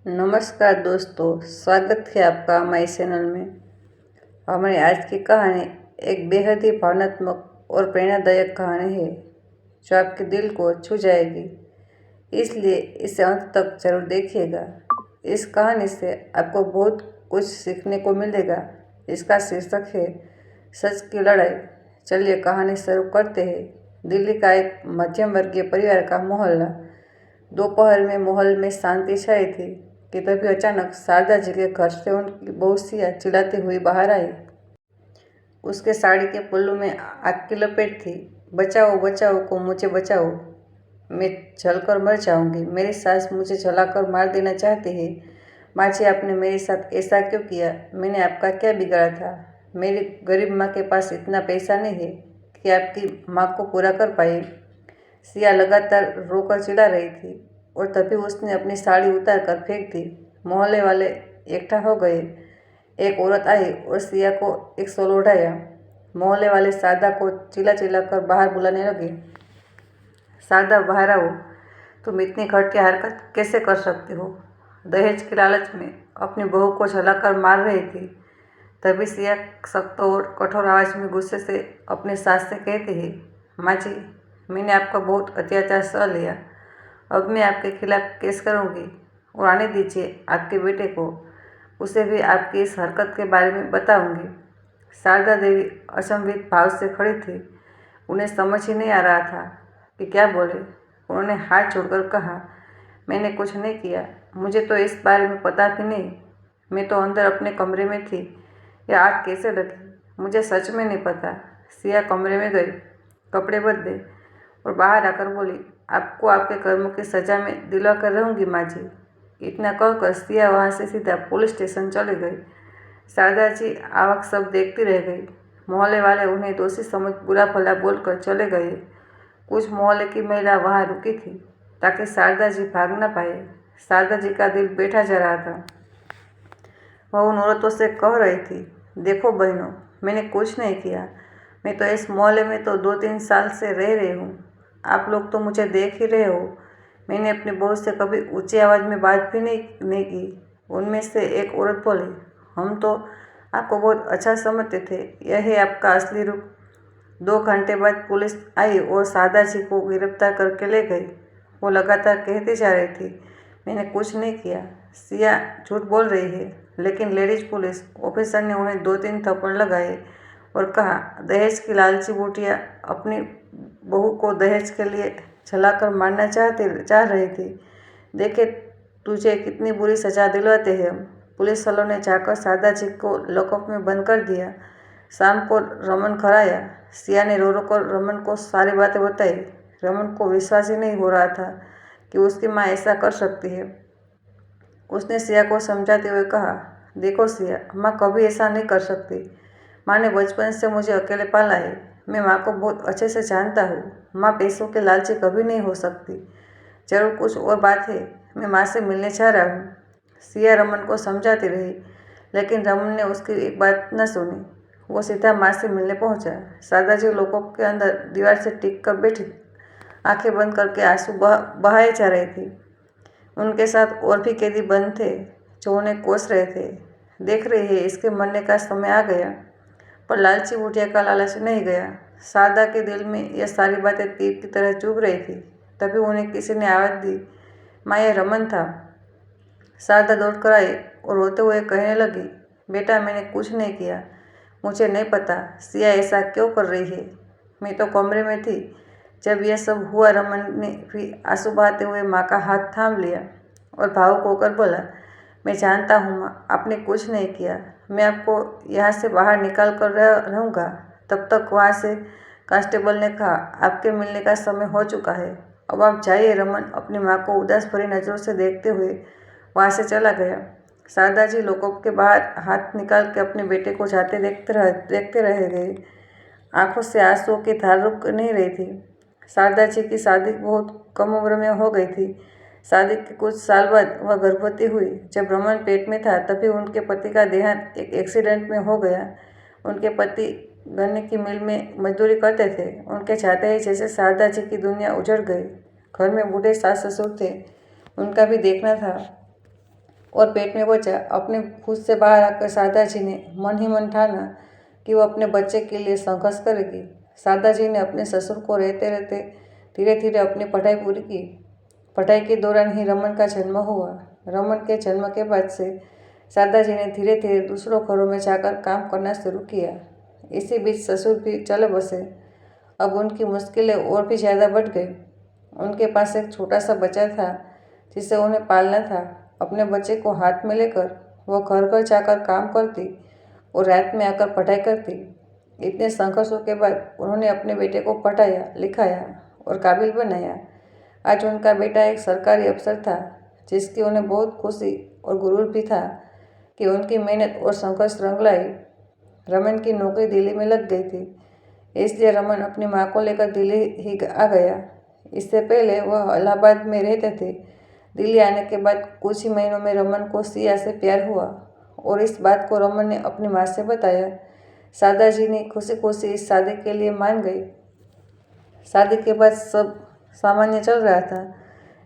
नमस्कार दोस्तों, स्वागत है आपका हमारे चैनल में। हमारी आज की कहानी एक बेहद ही भावनात्मक और प्रेरणादायक कहानी है जो आपके दिल को छू जाएगी, इसलिए इसे अंत तक जरूर देखिएगा। इस कहानी से आपको बहुत कुछ सीखने को मिलेगा। इसका शीर्षक है सच की लड़ाई। चलिए कहानी शुरू करते हैं। दिल्ली का एक मध्यम वर्गीय परिवार का मोहल्ला। दोपहर में माहौल में शांति छाई थी कि तभी अचानक शारदा जी के घर से उनकी बहू सिया चिल्लाती हुई बाहर आई। उसके साड़ी के पल्लू में आग की लपेट थी। बचाओ बचाओ को मुझे बचाओ, मैं जलकर मर जाऊंगी। मेरी सास मुझे जलाकर मार देना चाहती है। माँ जी, आपने मेरे साथ ऐसा क्यों किया? मैंने आपका क्या बिगाड़ा था? मेरी गरीब माँ के पास इतना पैसा नहीं है कि आपकी माँ को पूरा कर पाए। सिया लगातार रोकर चिल्ला रही थी और तभी उसने अपनी साड़ी उतार कर फेंक दी। मोहल्ले वाले इकट्ठा हो गए। एक औरत आई और सिया को एक शॉल ओढ़ाया। मोहल्ले वाले शारदा को चिल्ला चिल्ला कर बाहर बुलाने लगे। शारदा, बाहर आओ। तुम इतनी घटिया हरकत कैसे कर सकती हो? दहेज के लालच में अपनी बहू को जलाकर मार रही थी। तभी सिया सख्त और कठोर आवाज़ में गुस्से से अपनी सास से कहती है, माँ जी, मैंने आपका बहुत अत्याचार सह लिया। अब मैं आपके खिलाफ केस करूंगी और आने दीजिए आपके बेटे को, उसे भी आपकी इस हरकत के बारे में बताऊंगी। शारदा देवी अचंभित भाव से खड़ी थी। उन्हें समझ ही नहीं आ रहा था कि क्या बोले। उन्होंने हाथ जोड़कर कहा, मैंने कुछ नहीं किया, मुझे तो इस बारे में पता भी नहीं। मैं तो अंदर अपने कमरे में थी। यह आग कैसे लगी मुझे सच में नहीं पता। सिया कमरे में गई, कपड़े बदले और बाहर आकर बोली, आपको आपके कर्मों की सज़ा में दिलवा कर रहूँगी माँ जी। इतना कहकर सिया वहाँ से सीधा पुलिस स्टेशन चली गई। शारदा जी आवक सब देखती रह गई। मोहल्ले वाले उन्हें दोषी समझ बुरा भला बोलकर चले गए। कुछ मोहल्ले की महिला वहाँ रुकी थी ताकि शारदा जी भाग न पाए। शारदा जी का दिल बैठा जा रहा था। वह उन औरतों से कह रही थी, देखो बहनों, मैंने कुछ नहीं किया। मैं तो इस मोहल्ले में तो 2-3 साल से रह रही हूँ। आप लोग तो मुझे देख ही रहे हो। मैंने अपनी बहू से कभी ऊंची आवाज़ में बात भी नहीं की। उनमें से एक औरत बोली, हम तो आपको बहुत अच्छा समझते थे, यह है आपका असली रूप। 2 घंटे बाद पुलिस आई और शारदा जी को गिरफ्तार करके ले गई। वो लगातार कहती जा रही थी, मैंने कुछ नहीं किया। सिया झूठ बोल रही है। लेकिन लेडीज पुलिस ऑफिसर ने उन्हें 2-3 थप्पड़ लगाए और कहा, दहेज की लालची बुढ़िया अपनी बहू को दहेज के लिए जलाकर मारना चाह रही थी। देखे तुझे कितनी बुरी सजा दिलवाते हैं हम। पुलिस वालों ने जाकर शारदा जी को लॉकअप में बंद कर दिया। शाम को रमन घर आया। सिया ने रो रो कर रमन को सारी बातें बताई। रमन को विश्वास ही नहीं हो रहा था कि उसकी माँ ऐसा कर सकती है। उसने सिया को समझाते हुए कहा, देखो सिया, माँ कभी ऐसा नहीं कर सकती। माँ ने बचपन से मुझे अकेले पाला है। मैं माँ को बहुत अच्छे से जानता हूँ। माँ पैसों के लालची कभी नहीं हो सकती। जरूर कुछ और बात है। मैं माँ से मिलने चाह रहा हूँ। सिया रमन को समझाती रही, लेकिन रमन ने उसकी एक बात न सुनी। वो सीधा माँ से मिलने पहुँचा। शारदा जी लोगों के अंदर दीवार से टिक कर बैठी, आंखें बंद करके आंसू बहाए जा रही थी। उनके साथ और भी कैदी बंद थे जो उन्हें कोस रहे थे। देख रही है, इसके मरने का समय आ गया। पर लालची बुढ़िया का लालच नहीं गया। शारदा के दिल में यह सारी बातें तीर की तरह चुभ रही थी। तभी उन्हें किसी ने आवाज़ दी, माँ, यह रमन था। शारदा दौड़ कर आई और रोते हुए कहने लगी, बेटा, मैंने कुछ नहीं किया, मुझे नहीं पता सिया ऐसा क्यों कर रही है। मैं तो कमरे में थी जब यह सब हुआ। रमन ने भी आंसू बहाते हुए माँ का हाथ थाम लिया और भावुक होकर बोला, मैं जानता हूँ माँ, आपने कुछ नहीं किया। मैं आपको यहाँ से बाहर निकाल कर रहूँगा। तब तक वहाँ से कांस्टेबल ने कहा, आपके मिलने का समय हो चुका है, अब आप जाइए। रमन अपनी माँ को उदास भरी नज़रों से देखते हुए वहाँ से चला गया। शारदा जी लोगों के बाहर हाथ निकाल के अपने बेटे को जाते देखते रह गए। आंखों से आंसुओं की धार रुक नहीं रही थी। शारदा जी की शादी बहुत कम उम्र में हो गई थी। शादी के कुछ साल बाद वह गर्भवती हुई। जब रमन पेट में था तभी उनके पति का देहांत एक एक्सीडेंट में हो गया। उनके पति गन्ने की मिल में मजदूरी करते थे। उनके जाते ही जैसे शारदा जी की दुनिया उजड़ गई। घर में बूढ़े सास ससुर थे, उनका भी देखना था। और पेट में बचा। अपने खुद से बाहर आकर शारदा जी ने मन ही मन ठाना कि वो अपने बच्चे के लिए संघर्ष करेगी। शारदा जी ने अपने ससुर को रहते रहते धीरे धीरे अपनी पढ़ाई पूरी की। पढ़ाई के दौरान ही रमन का जन्म हुआ। रमन के जन्म के बाद से शारदा जी ने धीरे धीरे दूसरों घरों में जाकर काम करना शुरू किया। इसी बीच ससुर भी चले बसे। अब उनकी मुश्किलें और भी ज़्यादा बढ़ गई। उनके पास एक छोटा सा बच्चा था जिसे उन्हें पालना था। अपने बच्चे को हाथ में लेकर वो घर घर जाकर काम करती और रात में आकर पढ़ाई करती। इतने संघर्षों के बाद उन्होंने अपने बेटे को पढ़ाया, लिखाया और काबिल बनाया। आज उनका बेटा एक सरकारी अफसर था, जिसकी उन्हें बहुत खुशी और गुरूर भी था कि उनकी मेहनत और संघर्ष रंग लाई। रमन की नौकरी दिल्ली में लग गई थी, इसलिए रमन अपनी माँ को लेकर दिल्ली ही आ गया। इससे पहले वह इलाहाबाद में रहते थे। दिल्ली आने के बाद कुछ ही महीनों में रमन को सिया से प्यार हुआ और इस बात को रमन ने अपनी माँ से बताया। शारदा जी ने खुशी खुशी इस शादी के लिए मान गई। शादी के बाद सब सामान्य चल रहा था।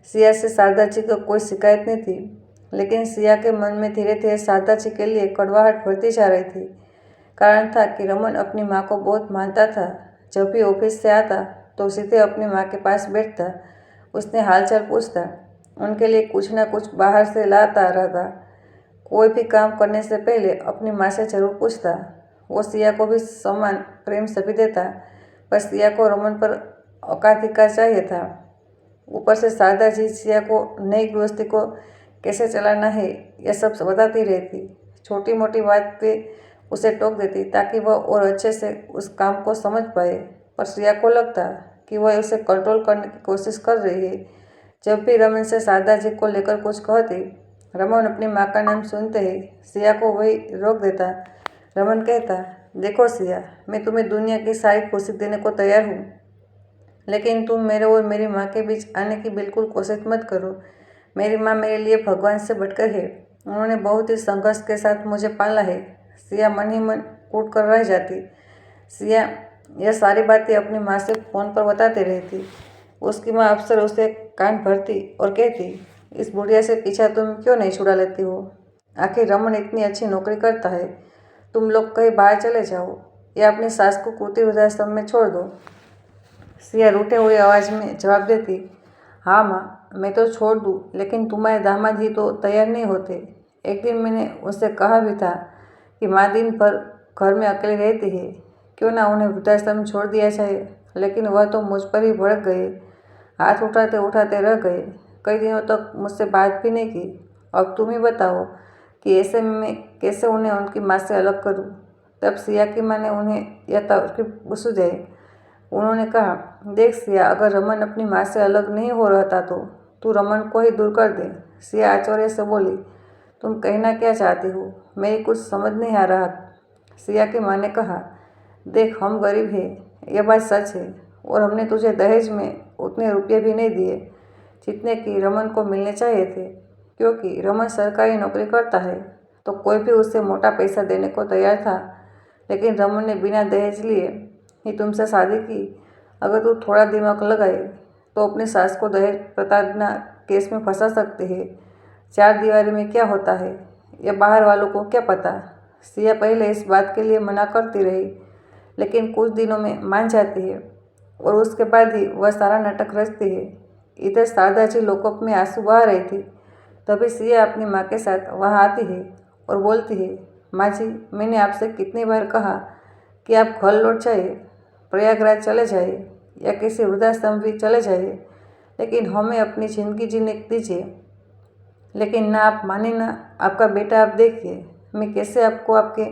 सिया से शारदा जी को कोई शिकायत नहीं थी, लेकिन सिया के मन में धीरे धीरे शारदा जी के लिए कड़वाहट बढ़ती जा रही थी। कारण था कि रमन अपनी माँ को बहुत मानता था। जब भी ऑफिस से आता तो सीधे अपनी माँ के पास बैठता, उसने हालचाल पूछता, उनके लिए कुछ ना कुछ बाहर से लाता रहता। कोई भी काम करने से पहले अपनी माँ से जरूर पूछता। वो सिया को भी समान प्रेम सभी देता, बस सिया को रमन पर एकाधिकार चाहिए था। ऊपर से शारदा जी सिया को नई गृहस्थी को कैसे चलाना है यह सब बताती रहती। छोटी मोटी बात पे उसे टोक देती ताकि वह और अच्छे से उस काम को समझ पाए, पर सिया को लगता कि वह उसे कंट्रोल करने की कोशिश कर रही है। जब भी रमन से शारदा जी को लेकर कुछ कहती, रमन अपनी माँ का नाम सुनते ही सिया को वही रोक देता। रमन कहता, देखो सिया, मैं तुम्हें दुनिया की सारी खुशी देने को तैयार हूँ, लेकिन तुम मेरे और मेरी माँ के बीच आने की बिल्कुल कोशिश मत करो। मेरी माँ मेरे लिए भगवान से बढ़कर है। उन्होंने बहुत ही संघर्ष के साथ मुझे पाला है। सिया मन ही मन कूट कर रह जाती। सिया यह सारी बातें अपनी माँ से फ़ोन पर बताती रहती। उसकी माँ अक्सर उसे कान भरती और कहती, इस बुढ़िया से पीछा तुम क्यों नहीं छुड़ा लेती हो? आखिर रमन इतनी अच्छी नौकरी करता है, तुम लोग कहीं बाहर चले जाओ या अपनी सास को कुर्ती वृद्धाश्रम में छोड़ दो। सिया रूठे हुए आवाज़ में जवाब देती, हाँ माँ, मैं तो छोड़ दूँ, लेकिन तुम्हारे दामाद ही तो तैयार नहीं होते। एक दिन मैंने उससे कहा भी था कि माँ दिन भर घर में अकेले रहती है, क्यों ना उन्हें वृद्धाश्रम छोड़ दिया जाए, लेकिन वह तो मुझ पर ही भड़क गए। हाथ उठाते उठाते रह गए। कई दिनों तक मुझसे बात भी नहीं की। अब तुम ही बताओ कि ऐसे में मैं कैसे उन्हें उनकी माँ से अलग करूं? तब सिया की माँ ने उन्हें यह तरकीब सुझाई। उन्होंने कहा, देख सिया, अगर रमन अपनी माँ से अलग नहीं हो रहा तो तू रमन को ही दूर कर दे। सिया आश्चर्य से बोली, तुम कहना क्या चाहती हो? मेरी कुछ समझ नहीं आ रहा। सिया की माँ ने कहा, देख, हम गरीब हैं, यह बात सच है, और हमने तुझे दहेज में उतने रुपये भी नहीं दिए जितने कि रमन को मिलने चाहिए थे। क्योंकि रमन सरकारी नौकरी करता है तो कोई भी उसे मोटा पैसा देने को तैयार था, लेकिन रमन ने बिना दहेज लिए ही तुमसे शादी की। अगर तू थोड़ा दिमाग लगाए तो अपनी सास को दहेज प्रताड़ना केस में फंसा सकते हैं। चार दीवारी में क्या होता है यह बाहर वालों को क्या पता। सिया पहले इस बात के लिए मना करती रही, लेकिन कुछ दिनों में मान जाती है और उसके बाद ही वह सारा नाटक रचती है। इधर शारदा जी लोकअप में आंसू बहा रही थी। तभी सिया अपनी माँ के साथ वहाँ आती है और बोलती है, माँ जी, मैंने आपसे कितनी बार कहा कि आप घर लौट जाइए, प्रयागराज चले जाइए या किसी वृद्धाश्रम भी चले जाइए, लेकिन हमें अपनी ज़िंदगी जीने दीजिए। लेकिन ना आप माने ना आपका बेटा। आप देखिए मैं कैसे आपको आपके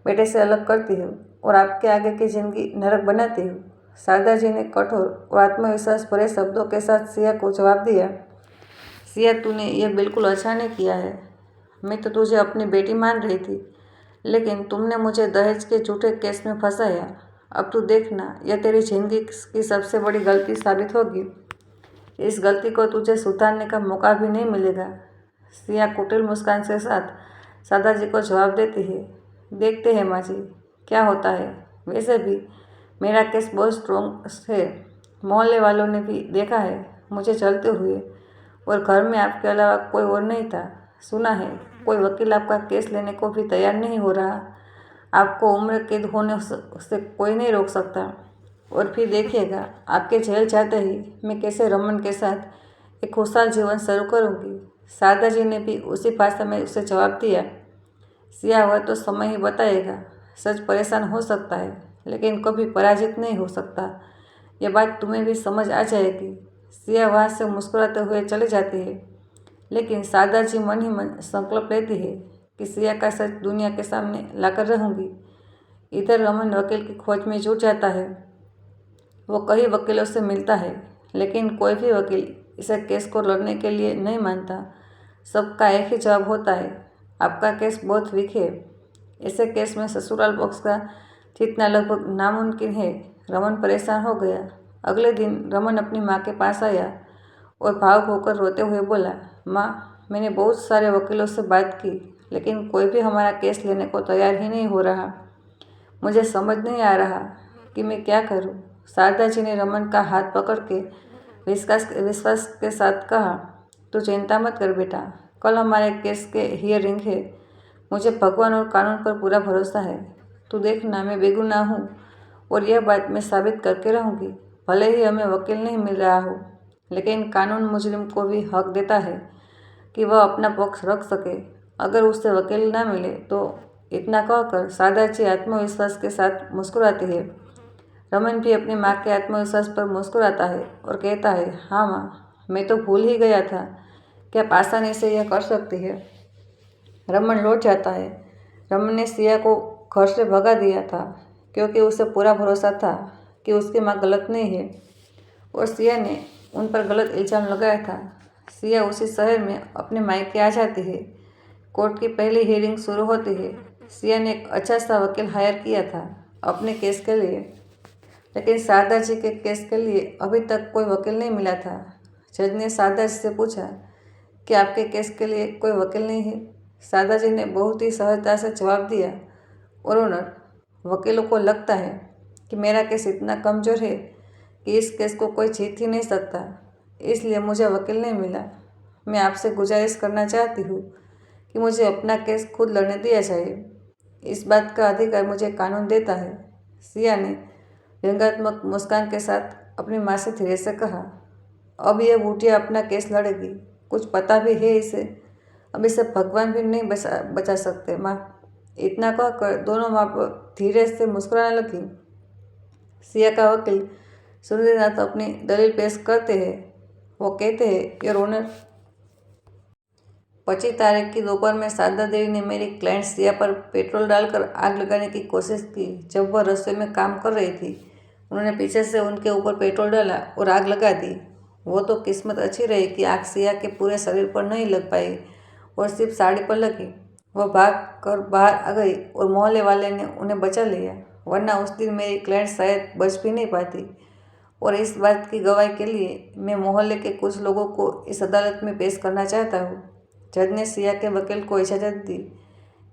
बेटे से अलग करती हूँ और आपके आगे की ज़िंदगी नरक बनाती हूँ। शारदा जी ने कठोर और आत्मविश्वास भरे शब्दों के साथ सिया को जवाब दिया, सिया, तूने यह बिल्कुल अच्छा नहीं किया है। मैं तो तुझे अपनी बेटी मान रही थी, लेकिन तुमने मुझे दहेज के झूठे केस में फंसाया। अब तू देखना, यह तेरी जिंदगी की सबसे बड़ी गलती साबित होगी। इस गलती को तुझे सुधारने का मौका भी नहीं मिलेगा। सिया कुटिल मुस्कान के साथ शारदा जी को जवाब देती है, देखते हैं माँ जी क्या होता है। वैसे भी मेरा केस बहुत स्ट्रॉन्ग है। मोहल्ले वालों ने भी देखा है मुझे चलते हुए, और घर में आपके अलावा कोई और नहीं था। सुना है कोई वकील आपका केस लेने को भी तैयार नहीं हो रहा। आपको उम्र कैद होने से कोई नहीं रोक सकता। और फिर देखिएगा आपके जेल जाते ही मैं कैसे रमन के साथ एक खुशहाल जीवन शुरू करूँगी। शारदा जी ने भी उसी भाषा में उसे जवाब दिया। सिया हुआ तो समय ही बताएगा। सच परेशान हो सकता है लेकिन कभी पराजित नहीं हो सकता। यह बात तुम्हें भी समझ आ जाएगी। सिया वहाँ से मुस्कुराते हुए चली जाती है, लेकिन शारदा जी मन ही मन संकल्प लेती है कि सिया का सच दुनिया के सामने लाकर रहूँगी। इधर रमन वकील की खोज में जुट जाता है। वो कई वकीलों से मिलता है, लेकिन कोई भी वकील इसे केस को लड़ने के लिए नहीं मानता। सबका एक ही जवाब होता है, आपका केस बहुत वीक है। ऐसे केस में ससुराल पक्ष का जीतना लगभग नामुमकिन है। रमन परेशान हो गया। अगले दिन रमन अपनी माँ के पास आया और भावुक होकर रोते हुए बोला, माँ, मैंने बहुत सारे वकीलों से बात की, लेकिन कोई भी हमारा केस लेने को तैयार ही नहीं हो रहा। मुझे समझ नहीं आ रहा कि मैं क्या करूं। शारदा जी ने रमन का हाथ पकड़ के विश्वास के साथ कहा, तू चिंता मत कर बेटा, कल हमारे केस के हियरिंग है। मुझे भगवान और कानून पर पूरा भरोसा है। तू देखना, मैं बेगुनाह हूँ और यह बात मैं साबित करके रहूँगी। भले ही हमें वकील नहीं मिल रहा हो, लेकिन कानून मुजरिम को भी हक देता है कि वह अपना पक्ष रख सके। अगर उसे वकील न मिले तो इतना कहकर शारदा जी आत्मविश्वास के साथ मुस्कुराती है। रमन भी अपनी माँ के आत्मविश्वास पर मुस्कुराता है और कहता है, हाँ माँ, मैं तो भूल ही गया था कि आप आसानी से यह कर सकती है। रमन लौट जाता है। रमन ने सिया को घर से भगा दिया था क्योंकि उसे पूरा भरोसा था कि उसकी माँ गलत नहीं है और सिया ने उन पर गलत इल्ज़ाम लगाया था। सिया उसी शहर में अपने मायके आ जाती है। कोर्ट की पहली हियरिंग शुरू होती है। सिया ने एक अच्छा सा वकील हायर किया था अपने केस के लिए, लेकिन शारदा जी के केस के लिए अभी तक कोई वकील नहीं मिला था। जज ने शारदा जी से पूछा कि आपके केस के लिए कोई वकील नहीं है। शारदा जी ने बहुत ही सहजता से जवाब दिया, ऑनर, वकीलों को लगता है कि मेरा केस इतना कमज़ोर है कि इस केस को कोई जीत ही नहीं सकता, इसलिए मुझे वकील नहीं मिला। मैं आपसे गुजारिश करना चाहती हूँ कि मुझे अपना केस खुद लड़ने दिया जाए। इस बात का अधिकार मुझे कानून देता है। सिया ने व्यंग्यात्मक मुस्कान के साथ अपनी माँ से धीरे से कहा, अब यह बूटिया अपना केस लड़ेगी। कुछ पता भी है इसे। अब इसे भगवान भी नहीं बचा सकते माँ। इतना कहकर दोनों माँ धीरे से मुस्कुराने लगी। सिया का वकील सूर्यनाथ अपनी दलील पेश करते हैं। वो कहते हैं, योर ऑनर, 25 तारीख की दोपहर में शारदा देवी ने मेरी क्लाइंट सिया पर पेट्रोल डालकर आग लगाने की कोशिश की। जब वह रसोई में काम कर रही थी, उन्होंने पीछे से उनके ऊपर पेट्रोल डाला और आग लगा दी। वो तो किस्मत अच्छी रही कि आग सिया के पूरे शरीर पर नहीं लग पाई और सिर्फ साड़ी पर लगी। वह भाग कर बाहर आ गई और मोहल्ले वाले ने उन्हें बचा लिया, वरना उस दिन मेरी क्लाइंट शायद बच भी नहीं पाती। और इस बात की गवाही के लिए मैं मोहल्ले के कुछ लोगों को इस अदालत में पेश करना चाहता हूँ। जज ने सिया के वकील को इजाज़त दी।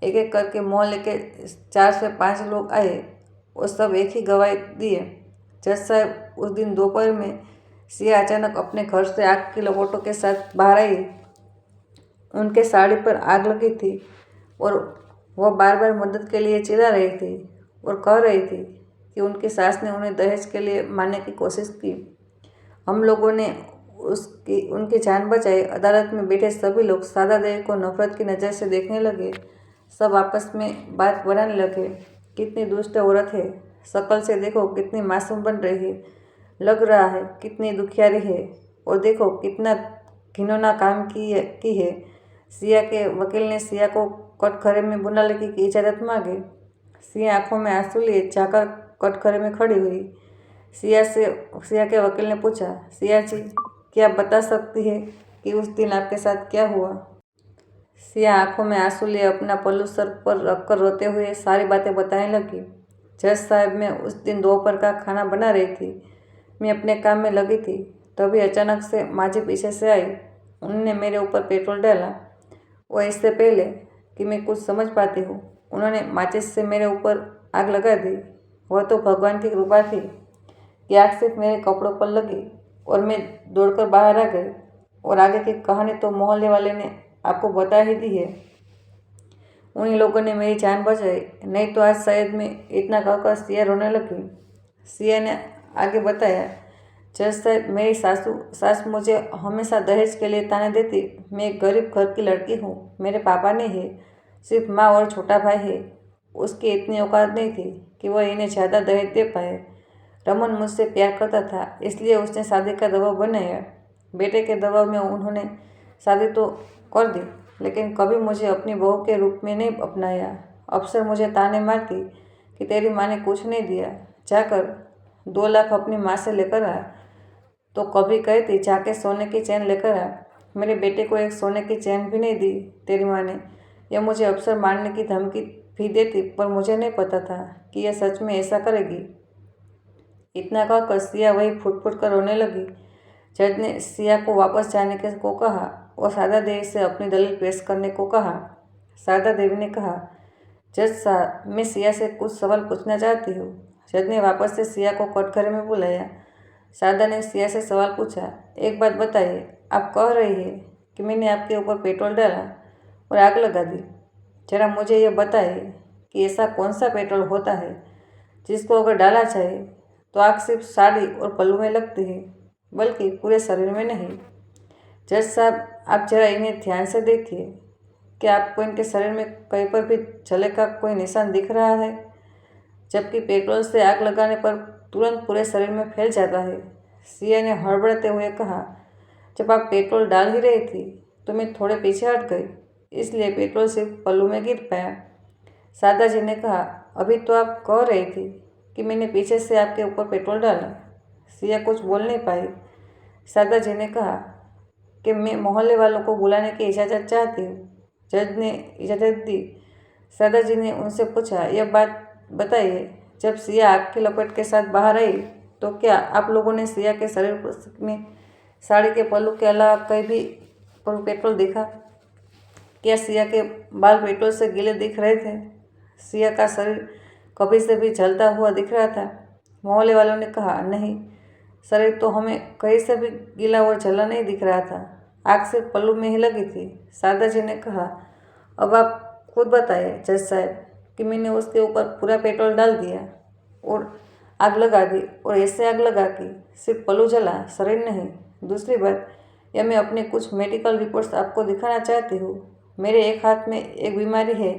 एक एक करके मोहल्ले के 4 से 5 लोग आए और सब एक ही गवाही दिए। जज साहब, उस दिन दोपहर में सिया अचानक अपने घर से आग की लपटों के साथ बाहर आई। उनके साड़ी पर आग लगी थी और वह बार बार मदद के लिए चिल्ला रही थी और कह रही थी कि उनकी सास ने उन्हें दहेज के लिए मारने की कोशिश की। हम लोगों ने उनकी जान बचाई। अदालत में बैठे सभी लोग शारदा देवी को नफरत की नज़र से देखने लगे। सब आपस में बात बनाने लगे, कितनी दुष्ट औरत है, शक्ल से देखो कितनी मासूम बन रही है, लग रहा है कितनी दुखियारी है, और देखो कितना घिनौना काम की है। सिया के वकील ने सिया को कटघरे में बुलाने की इजाज़त मांगी। सिया आंखों में आंसू लिए जाकर कटघरे में खड़ी हुई। सिया के वकील ने पूछा, सिया जी, क्या आप बता सकती है कि उस दिन आपके साथ क्या हुआ? सिया आंखों में आंसू लिए अपना पल्लू सर पर रखकर रोते हुए सारी बातें बताने लगी। जज साहब, मैं उस दिन दोपहर का खाना बना रही थी। मैं अपने काम में लगी थी, तभी अचानक से माँ जी पीछे से आई। उन्होंने मेरे ऊपर पेट्रोल डाला और इससे पहले कि मैं कुछ समझ पाती हूँ, उन्होंने माचिस से मेरे ऊपर आग लगा दी। वह तो भगवान की कृपा थी कि आग सिर्फ मेरे कपड़ों पर लगी और मैं दौड़कर बाहर आ गई। और आगे की कहानी तो मोहल्ले वाले ने आपको बता ही दी है। उन्हीं लोगों ने मेरी जान बचाई, नहीं तो आज शायद मैं इतना कहकर सिया रोने लगी। सिया ने आगे बताया, जज साहब, मेरी सास मुझे हमेशा दहेज के लिए ताने देती। मैं एक गरीब घर की लड़की हूँ। मेरे पापा ने है, सिर्फ माँ और छोटा भाई है। उसकी इतनी औकात नहीं थी कि वह इन्हें ज़्यादा दहेज दे पाए। रमन मुझसे प्यार करता था, इसलिए उसने शादी का दबाव बनाया। बेटे के दबाव में उन्होंने शादी तो कर दी, लेकिन कभी मुझे अपनी बहू के रूप में नहीं अपनाया। अफसर मुझे ताने मारती कि तेरी माँ ने कुछ नहीं दिया, जाकर 2 लाख अपनी माँ से लेकर आ। तो कभी कहती, जाके सोने की चैन लेकर आ। मेरे बेटे को एक सोने की चैन भी नहीं दी तेरी माँ ने। यह मुझे अफसर मारने की धमकी भी देती, पर मुझे नहीं पता था कि यह सच में ऐसा करेगी। इतना कहकर सिया वही फुट फुट कर रोने लगी। जज ने सिया को वापस जाने को कहा और शारदा देवी से अपनी दलील पेश करने को कहा। शारदा देवी ने कहा, जज साहब, मैं सिया से कुछ सवाल पूछना चाहती हूँ। जज ने वापस से सिया को कटघरे में बुलाया। शारदा ने सिया से सवाल पूछा, एक बात बताइए, आप कह रही है कि मैंने आपके ऊपर पेट्रोल डाला और आग लगा दी। जरा मुझे यह बताइए कि ऐसा कौन सा पेट्रोल होता है जिसको अगर डाला जाए तो आग सिर्फ साड़ी और पल्लू में लगती है, बल्कि पूरे शरीर में नहीं। जज साहब, आप जरा इन्हें ध्यान से देखिए। क्या आपको इनके शरीर में कहीं पर भी जले का कोई निशान दिख रहा है? जबकि पेट्रोल से आग लगाने पर तुरंत पूरे शरीर में फैल जाता है। सिया ने हड़बड़ाते हुए कहा, जब आप पेट्रोल डाल ही रही थी तो मैं थोड़े पीछे हट गई, इसलिए पेट्रोल सिर्फ पल्लू में गिर पाया। शारदा जी ने कहा, अभी तो आप कह रही थी कि मैंने पीछे से आपके ऊपर पेट्रोल डाला। सिया कुछ बोल नहीं पाई। शारदा जी ने कहा कि मैं मोहल्ले वालों को बुलाने की इजाज़त चाहती हूँ। जज ने इजाज़त दी। शारदा जी ने उनसे पूछा, यह बात बताइए, जब सिया आग की लपेट के साथ बाहर आई तो क्या आप लोगों ने सिया के शरीर में साड़ी के पल्लू के अलावा कहीं भी पेट्रोल देखा? क्या सिया के बाल पेट्रोल से गीले दिख रहे थे? सिया का शरीर कभी से भी जलता हुआ दिख रहा था? मोहल्ले वालों ने कहा, नहीं, शरीर तो हमें कहीं से भी गीला और जला नहीं दिख रहा था। आग सिर्फ पल्लू में ही लगी थी। शारदा जी ने कहा, अब आप खुद बताइए जज साहब कि मैंने उसके ऊपर पूरा पेट्रोल डाल दिया और आग लगा दी, और ऐसे आग लगा कि सिर्फ पल्लू जला, शरीर नहीं। दूसरी बात, यह मैं अपने कुछ मेडिकल रिपोर्ट्स आपको दिखाना चाहती हूँ। मेरे एक हाथ में एक बीमारी है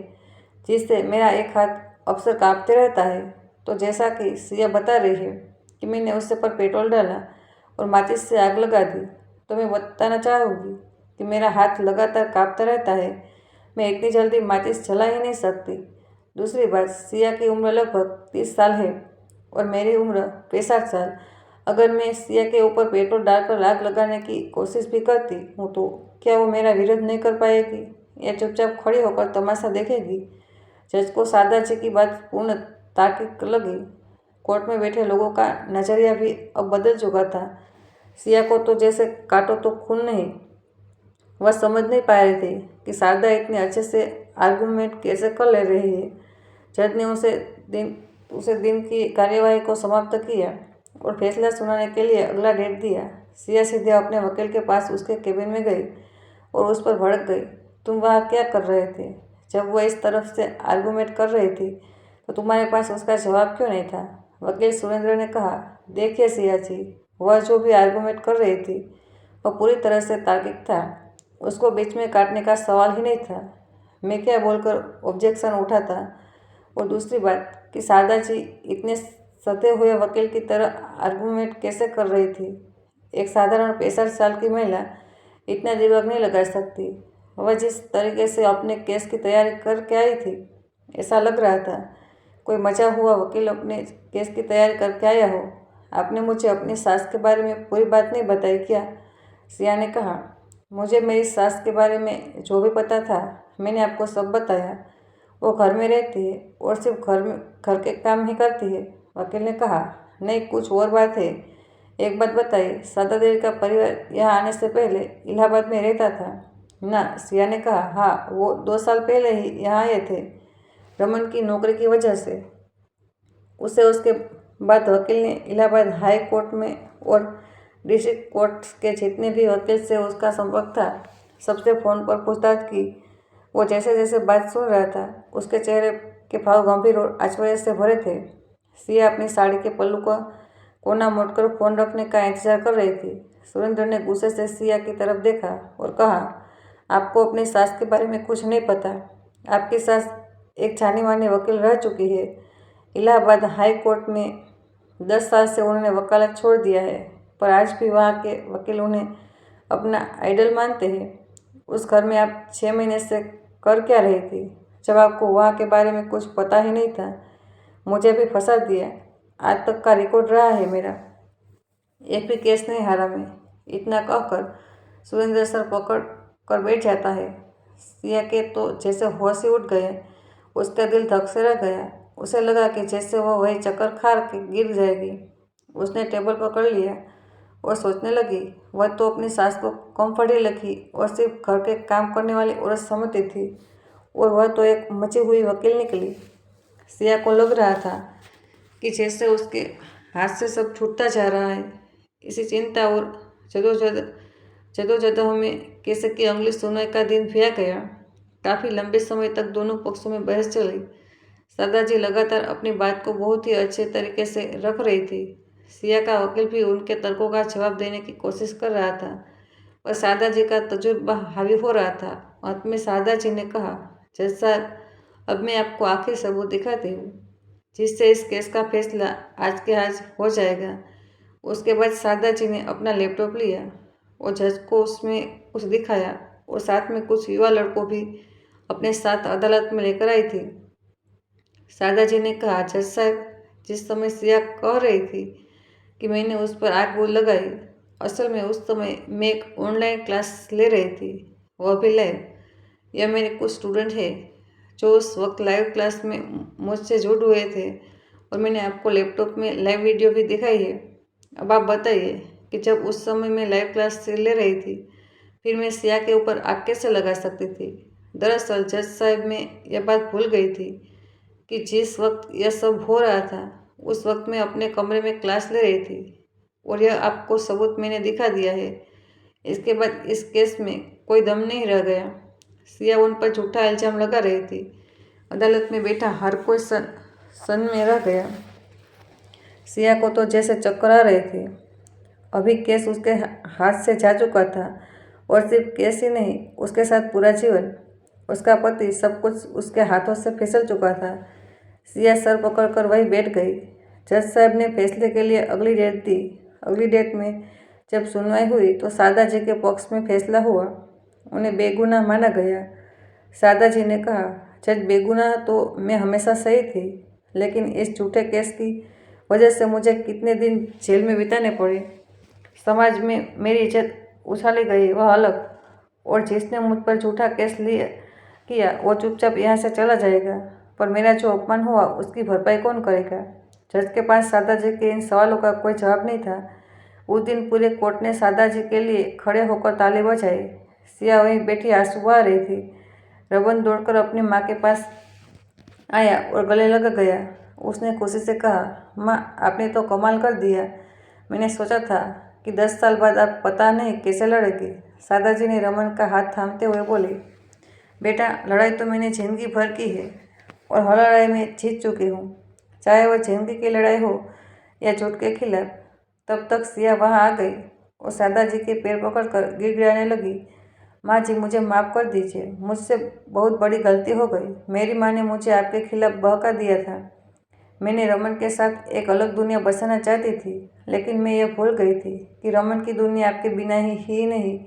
जिससे मेरा एक हाथ अक्सर कांपते रहता है। तो जैसा कि सिया बता रही है कि मैंने उससे पर पेट्रोल डाला और माचिस से आग लगा दी, तो मैं बताना चाहूँगी कि मेरा हाथ लगातार कांपता रहता है। मैं इतनी जल्दी माचिस जला ही नहीं सकती। दूसरी बात, सिया की उम्र लगभग 30 साल है और मेरी उम्र 65 साल। अगर मैं सिया के ऊपर पेट्रोल डालकर आग लगाने की कोशिश भी करती हूँ तो क्या वो मेरा विरोध नहीं कर पाएगी या चुपचाप खड़ी होकर तमाशा देखेगी? जज को शारदा जी की बात पूर्ण तार्किक लगी। कोर्ट में बैठे लोगों का नज़रिया भी अब बदल चुका था। सिया को तो जैसे काटो तो खून नहीं। वह समझ नहीं पा रहे थे कि शारदा इतने अच्छे से आर्गूमेंट कैसे कर ले रही है। जज ने उसे दिन की कार्यवाही को समाप्त किया और फैसला सुनाने के लिए अगला डेट दिया। सिया सीधे अपने वकील के पास उसके केबिन में गई और उस पर भड़क गई, तुम वहाँ क्या कर रहे थे? जब वह इस तरफ से आर्गूमेंट कर रही थी तो तुम्हारे पास उसका जवाब क्यों नहीं था? वकील सुरेंद्र ने कहा, देखिए सिया जी, वह जो भी आर्गूमेंट कर रही थी वह पूरी तरह से तार्किक था। उसको बीच में काटने का सवाल ही नहीं था। मैं क्या बोलकर ऑब्जेक्शन उठा था? और दूसरी बात कि शारदा जी इतने सते हुए वकील की तरह आर्गूमेंट कैसे कर रही थी? एक साधारण 65 साल की महिला इतना दिमाग नहीं लगा सकती। वह जिस तरीके से अपने केस की तैयारी करके आई थी, ऐसा लग रहा था कोई मचा हुआ वकील अपने केस की तैयारी करके आया हो। आपने मुझे अपनी सास के बारे में पूरी बात नहीं बताई क्या? सिया ने कहा, मुझे मेरी सास के बारे में जो भी पता था मैंने आपको सब बताया। वो घर में रहती है और सिर्फ घर के काम ही करती है। वकील ने कहा, नहीं, कुछ और बात है। एक बात बताइए, शारदा देवी का परिवार यहाँ आने से पहले इलाहाबाद में रहता था ना? सिया ने कहा, हाँ, वो 2 साल पहले ही यहाँ आए थे, रमन की नौकरी की वजह से। उसके बाद वकील ने इलाहाबाद हाई कोर्ट में और डिस्ट्रिक्ट कोर्ट के जितने भी वकील से उसका संपर्क था, सबसे फ़ोन पर पूछताछ की। वो जैसे जैसे बात सुन रहा था, उसके चेहरे के भाव गंभीर और आश्चर्य से भरे थे। सिया अपनी साड़ी के पल्लू का कोना मोड़कर फ़ोन रखने का इंतजार कर रही थी। सुरेंद्र ने गुस्से से सिया की तरफ देखा और कहा, आपको अपनी सास के बारे में कुछ नहीं पता। आपकी सास एक जानी मानी वकील रह चुकी है। इलाहाबाद हाई कोर्ट में 10 साल से उन्होंने वकालत छोड़ दिया है, पर आज भी वहाँ के वकील उन्हें अपना आइडल मानते हैं। उस घर में आप 6 महीने से कर क्या रही थी, जब आपको वहाँ के बारे में कुछ पता ही नहीं था? मुझे भी फंसा दिया। आज तक का रिकॉर्ड रहा है मेरा, एक भी केस नहीं हारा मैं। इतना कहकर सुरेंद्र सर पकड़ कर बैठ जाता है। सिया के तो जैसे होश ही उठ गए। उसका दिल धक से रह गया। उसे लगा कि जैसे वह वही चक्कर खा के गिर जाएगी। उसने टेबल पकड़ लिया और सोचने लगी, वह तो अपनी सास को कम पढ़ी लिखी और सिर्फ घर के काम करने वाली औरत समझती थी, और वह तो एक मची हुई वकील निकली। सिया को लग रहा था कि जैसे उसके हाथ से सब छूटता जा रहा है। इसी चिंता और जदोजहद में कैसे की अगली सुनवाई का दिन भी आ गया। काफ़ी लंबे समय तक दोनों पक्षों में बहस चली। सादाजी लगातार अपनी बात को बहुत ही अच्छे तरीके से रख रही थी। सिया का वकील भी उनके तर्कों का जवाब देने की कोशिश कर रहा था, और सादाजी का तजुर्बा हावी हो रहा था। अंत में सादाजी ने कहा, जज साहब, अब मैं आपको आखिरी सबूत दिखाती हूँ, जिससे इस केस का फैसला आज के आज हो जाएगा। उसके बाद सादाजी ने अपना लैपटॉप लिया और जज को उसमें कुछ दिखाया, और साथ में कुछ युवा लड़कों भी अपने साथ अदालत में लेकर आई थी। सादाजी ने कहा, जज साहब, जिस समय सिया कह रही थी कि मैंने उस पर आग लगाई, असल में उस समय मैं एक ऑनलाइन क्लास ले रही थी, वह भी लाइव। यह मेरे कुछ स्टूडेंट हैं जो उस वक्त लाइव क्लास में मुझसे जुड़ हुए थे, और मैंने आपको लैपटॉप में लाइव वीडियो भी दिखाई है। अब आप बताइए कि जब उस समय मैं लाइव क्लास ले रही थी, फिर मैं सिया के ऊपर आग कैसे लगा सकती थी? दरअसल जज साहब, मैं यह बात भूल गई थी कि जिस वक्त यह सब हो रहा था, उस वक्त मैं अपने कमरे में क्लास ले रही थी, और यह आपको सबूत मैंने दिखा दिया है। इसके बाद इस केस में कोई दम नहीं रह गया। सिया उन पर झूठा इल्ज़ाम लगा रही थी। अदालत में बैठा हर कोई सन में रह गया। सिया को तो जैसे चक्कर आ रहे थे। अभी केस उसके हाथ से जा चुका था, और सिर्फ केस ही नहीं, उसके साथ पूरा जीवन, उसका पति, सब कुछ उसके हाथों से फिसल चुका था। सिया सर पकड़कर वहीं बैठ गई। जज साहब ने फैसले के लिए अगली डेट दी। अगली डेट में जब सुनवाई हुई तो सादाजी के पक्ष में फैसला हुआ। उन्हें बेगुनाह माना गया। सादाजी ने कहा, जज, बेगुनाह तो मैं हमेशा सही थी, लेकिन इस झूठे केस की वजह से मुझे कितने दिन जेल में बिताने पड़े। समाज में मेरी इज्जत उछाली गई, वह अलग, और जिसने मुझ पर झूठा केस किया वो चुपचाप यहाँ से चला जाएगा, पर मेरा जो अपमान हुआ उसकी भरपाई कौन करेगा? जज के पास सादाजी के इन सवालों का कोई जवाब नहीं था। उस दिन पूरे कोर्ट ने सादाजी के लिए खड़े होकर ताली बजाई। सिया वहीं बैठी आंसू बहा रही थी। रमन दौड़कर अपनी माँ के पास आया और गले लग गया। उसने खुशी से कहा, माँ, आपने तो कमाल कर दिया। मैंने सोचा था कि 10 साल बाद आप पता नहीं कैसे लड़ेगी। सादाजी ने रमन का हाथ थामते हुए बोले, बेटा, लड़ाई तो मैंने जिंदगी भर की है, और हर लड़ाई में जीत चुकी हूँ, चाहे वह जिंदगी की लड़ाई हो या झूठ के खिलाफ। तब तक सिया वहाँ आ गई और सादाजी के पैर पकड़कर गिड़गिड़ाने लगी, माँ जी, मुझे माफ़ कर दीजिए, मुझसे बहुत बड़ी गलती हो गई। मेरी माँ ने मुझे आपके खिलाफ बहका दिया था। मैंने रमन के साथ एक अलग दुनिया बसाना चाहती थी, लेकिन मैं ये भूल गई थी कि रमन की दुनिया आपके बिना ही नहीं।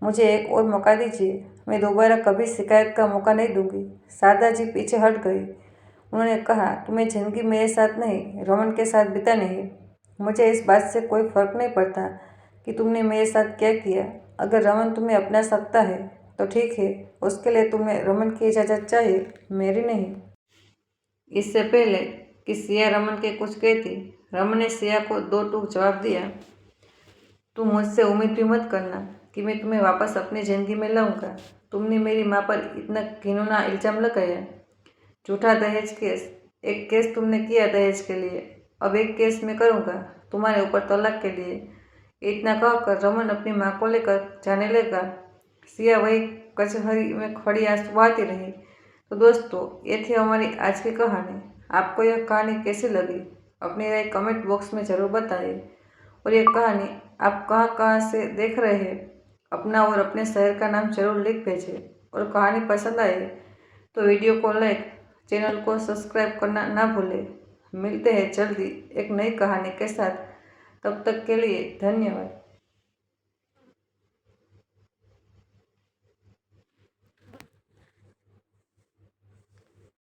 मुझे एक और मौका दीजिए, मैं दोबारा कभी शिकायत का मौका नहीं दूंगी। सादाजी पीछे हट गई। उन्होंने कहा, तुम्हें जिंदगी मेरे साथ नहीं, रमन के साथ बितानी है। मुझे इस बात से कोई फ़र्क नहीं पड़ता कि तुमने मेरे साथ क्या किया। अगर रमन तुम्हें अपना सकता है तो ठीक है, उसके लिए तुम्हें रमन की इजाज़त चाहिए, मेरी नहीं। इससे पहले कि सिया रमन के कुछ कहती, रमन ने सिया को 2 टूक जवाब दिया, तुम मुझसे उम्मीद भी मत करना कि मैं तुम्हें वापस अपनी ज़िंदगी में लाऊंगा। तुमने मेरी माँ पर इतना घिनौना इल्ज़ाम लगाया, झूठा दहेज केस, एक केस तुमने किया दहेज के लिए, अब एक केस मैं करूँगा तुम्हारे ऊपर तलाक के लिए। इतना कहकर रमन अपनी माँ को लेकर जाने लगा। सिया वही कचहरी में खड़ी आंसू बहाती रही। तो दोस्तों, ये थी हमारी आज की कहानी। आपको यह कहानी कैसी लगी अपनी राय कमेंट बॉक्स में ज़रूर बताइए। और ये कहानी आप कहाँ कहाँ से देख रहे हैं, अपना और अपने शहर का नाम जरूर लिख भेजें। और कहानी पसंद आए तो वीडियो को लाइक, चैनल को सब्सक्राइब करना ना भूलें। मिलते हैं जल्दी एक नई कहानी के साथ। तब तक के लिए धन्यवाद।